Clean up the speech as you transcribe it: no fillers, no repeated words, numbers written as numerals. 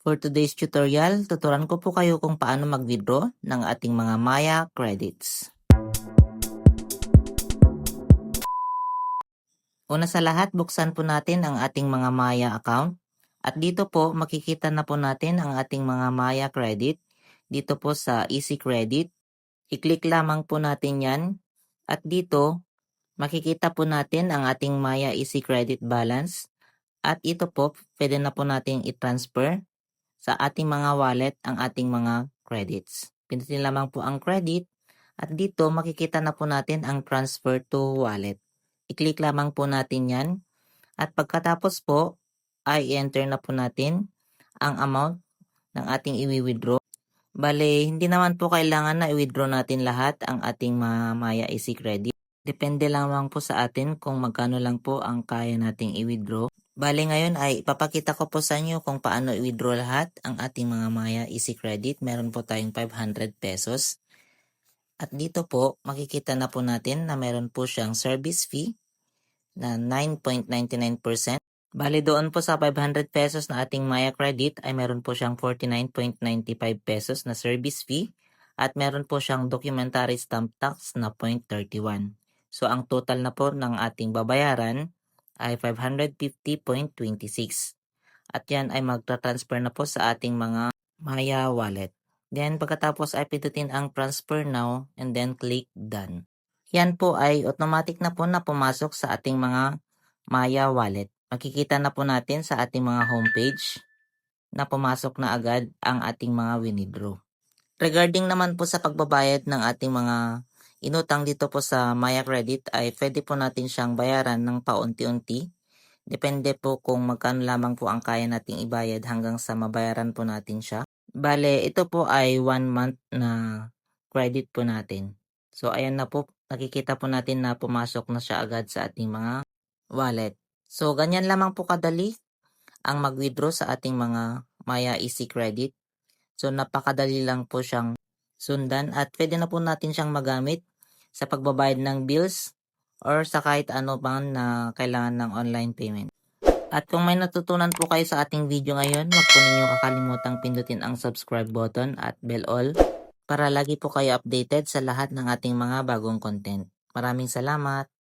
For today's tutorial, tuturuan ko po kayo kung paano mag-withdraw ng ating mga Maya credits. Una sa lahat, buksan po natin ang ating mga Maya account. At dito po, makikita na po natin ang ating mga Maya credit. Dito po sa Easy Credit. I-click lamang po natin yan. At dito, makikita po natin ang ating Maya Easy Credit balance. At ito po, pwede na po natin i-transfer sa ating mga wallet ang ating mga credits. Pindutin lamang po ang credit at dito makikita na po natin ang transfer to wallet. I-click lamang po natin yan at pagkatapos po ay i-enter na po natin ang amount ng ating i-withdraw. Bale, hindi naman po kailangan na i-withdraw natin lahat ang ating mga Maya Easy Credit. Depende lamang po sa atin kung magkano lang po ang kaya nating i-withdraw. Bale ngayon ay ipapakita ko po sa inyo kung paano i-withdraw lahat ang ating mga Maya Easy Credit. Meron po tayong 500 pesos. At dito po makikita na po natin na meron po siyang service fee na 9.99%. Bale doon po sa 500 pesos na ating Maya Credit ay meron po siyang 49.95 pesos na service fee at meron po siyang documentary stamp tax na 0.31. So ang total na po ng ating babayaran ay 550.26. At yan ay magta-transfer na po sa ating mga Maya wallet. Then pagkatapos ay pindutin ang transfer now and then click done. Yan po ay automatic na po na pumasok sa ating mga Maya wallet. Makikita na po natin sa ating mga homepage na pumasok na agad ang ating mga withdraw. Regarding naman po sa pagbabayad ng ating mga inutang dito po sa Maya Credit ay pwede po natin siyang bayaran ng paunti-unti. Depende po kung magkano lamang po ang kaya nating ibayad hanggang sa mabayaran po natin siya. Bale, ito po ay 1 month na credit po natin. So ayan na po, nakikita po natin na pumasok na siya agad sa ating mga wallet. So ganyan lamang po kadali ang mag-withdraw sa ating mga Maya Easy Credit. So napakadali lang po siyang sundan at pwede na po natin siyang magamit sa pagbabayad ng bills or sa kahit ano man na kailangan ng online payment. At kung may natutunan po kayo sa ating video ngayon, huwag po ninyo kakalimutang pindutin ang subscribe button at bell all para lagi po kayo updated sa lahat ng ating mga bagong content. Maraming salamat!